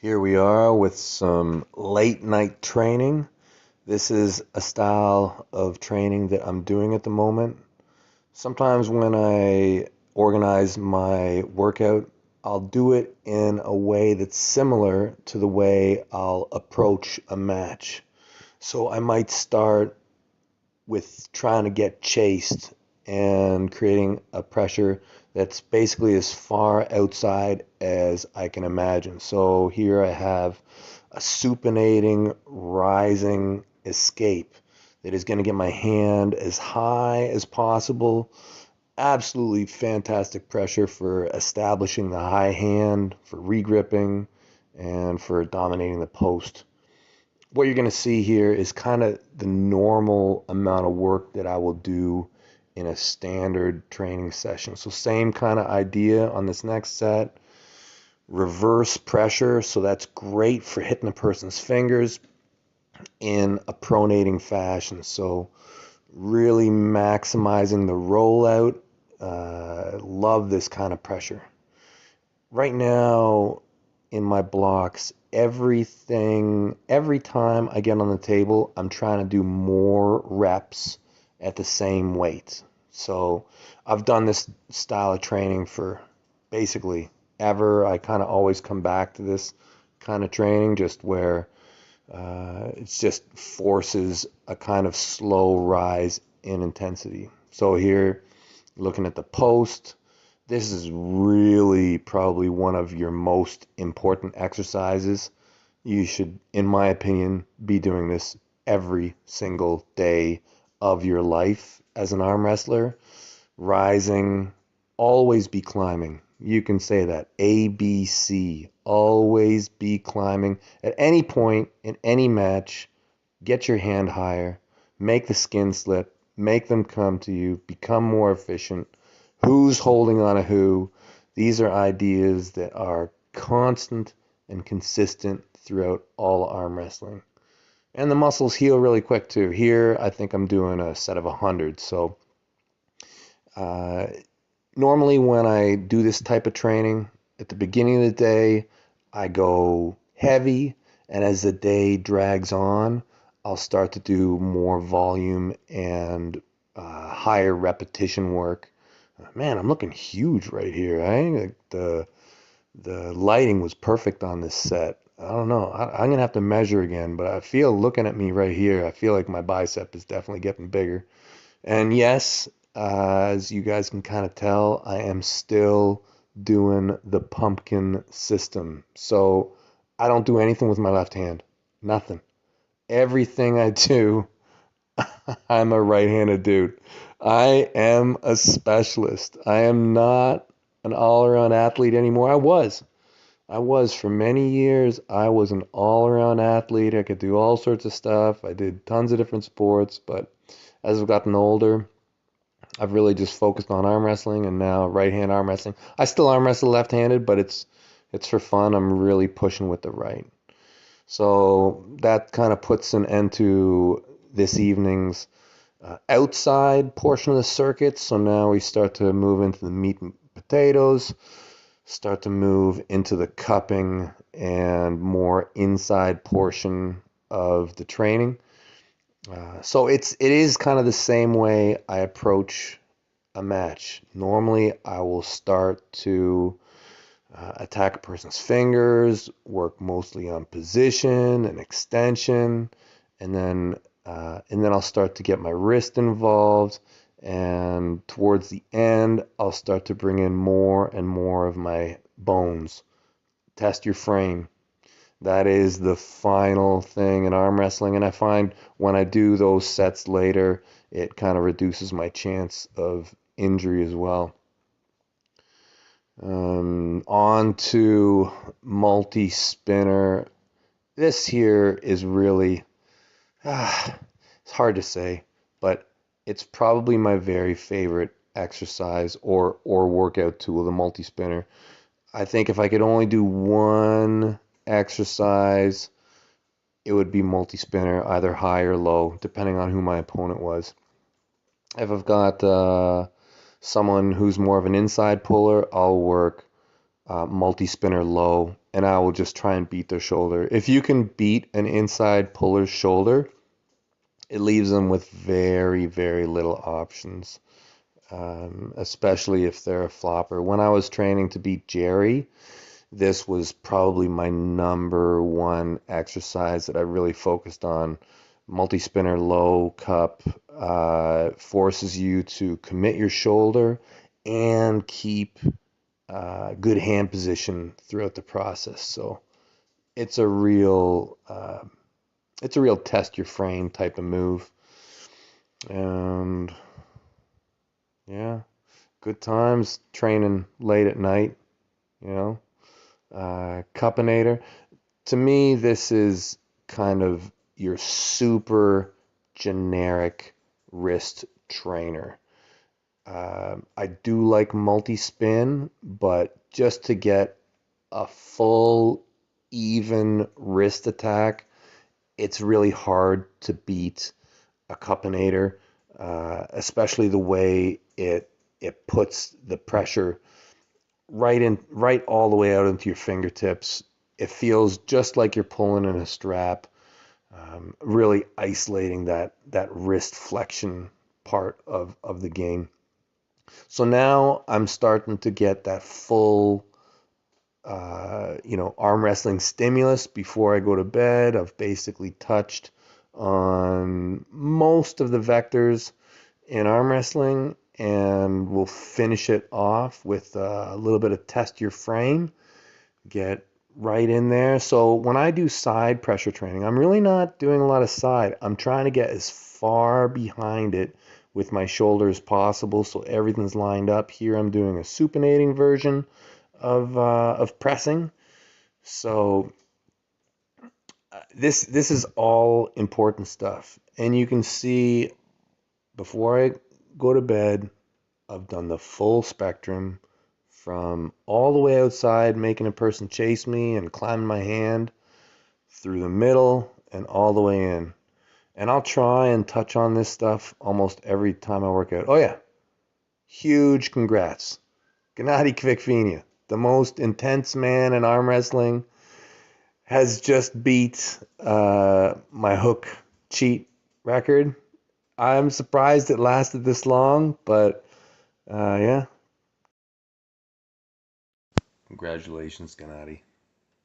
Here we are with some late night training. This is a style of training that I'm doing at the moment. Sometimes when I organize my workout, I'll do it in a way that's similar to the way I'll approach a match. So I might start with trying to get chased and creating a pressure that's basically as far outside as I can imagine. So here I have a supinating, rising escape that is going to get my hand as high as possible. Absolutely fantastic pressure for establishing the high hand, for regripping, and for dominating the post. What you're going to see here is kind of the normal amount of work that I will do in a standard training session. So same kind of idea on this next set. Reverse pressure, so that's great for hitting a person's fingers in a pronating fashion. So really maximizing the rollout. Love this kind of pressure. Right now, in my blocks, every time I get on the table, I'm trying to do more reps at the same weight. So I've done this style of training for basically ever. I kind of always come back to this kind of training, just where it just forces a kind of slow rise in intensity. So here, looking at the post, this is really probably one of your most important exercises. You should, in my opinion, be doing this every single day of your life as an arm wrestler. Rising, always be climbing. You can say that. ABC, always be climbing. At any point in any match, get your hand higher, make the skin slip, make them come to you, become more efficient. Who's holding on to who? These are ideas that are constant and consistent throughout all arm wrestling. And the muscles heal really quick too. Here, I think I'm doing a set of 100. So uh, normally when I do this type of training, at the beginning of the day, I go heavy. And as the day drags on, I'll start to do more volume and higher repetition work. Man, I'm looking huge right here. Like the lighting was perfect on this set. I don't know. I'm gonna have to measure again, but I feel looking at me right here, I feel like my bicep is definitely getting bigger. And yes, as you guys can kind of tell, I am still doing the pumpkin system. So I don't do anything with my left hand. Nothing. Everything I do, I'm a right-handed dude. I am a specialist. I am not an all-around athlete anymore. I was for many years. I was an all-around athlete. I could do all sorts of stuff. I did tons of different sports, but as I've gotten older, I've really just focused on arm wrestling and now right-hand arm wrestling. I still arm wrestle left-handed, but it's for fun. I'm really pushing with the right. So that kind of puts an end to this evening's outside portion of the circuit. So now we start to move into the meat and potatoes, start to move into the cupping and more inside portion of the training. So it is kind of the same way I approach a match. Normally, I will start to attack a person's fingers, work mostly on position and extension, and then I'll start to get my wrist involved. And towards the end, I'll start to bring in more and more of my bones. Test your frame. That is the final thing in arm wrestling. And I find when I do those sets later, it kind of reduces my chance of injury as well. On to multi-spinner. This here is really, it's hard to say, but it's probably my very favorite exercise or workout tool, the multi-spinner. I think if I could only do one exercise, it would be multi-spinner, either high or low, depending on who my opponent was. If I've got someone who's more of an inside puller, I'll work multi-spinner low, and I will just try and beat their shoulder. If you can beat an inside puller's shoulder, it leaves them with very, very little options, especially if they're a flopper. When I was training to beat Jerry, this was probably my number one exercise that I really focused on. Multi-spinner low cup forces you to commit your shoulder and keep good hand position throughout the process. So it's a real test your frame type of move. And yeah, good times training late at night, you know. Cupinator. To me, this is kind of your super generic wrist trainer. I do like multi-spin, but just to get a full, even wrist attack, it's really hard to beat a cupinator, especially the way it puts the pressure right all the way out into your fingertips. It feels just like you're pulling in a strap, really isolating that wrist flexion part of the game. So now I'm starting to get that full, arm wrestling stimulus before I go to bed. I've basically touched on most of the vectors in arm wrestling, and we'll finish it off with a little bit of test your frame, get right in there. So when I do side pressure training, I'm really not doing a lot of side. I'm trying to get as far behind it with my shoulder as possible, so everything's lined up. Here I'm doing a supinating version of pressing. So this is all important stuff, and you can see before I go to bed, I've done the full spectrum from all the way outside, making a person chase me and climbing my hand, through the middle and all the way in. And I'll try and touch on this stuff almost every time I work out. Oh yeah, huge congrats. Gennady Kvikfinia, the most intense man in arm wrestling, has just beat my hook cheat record. I'm surprised it lasted this long, but yeah. Congratulations, Gennady.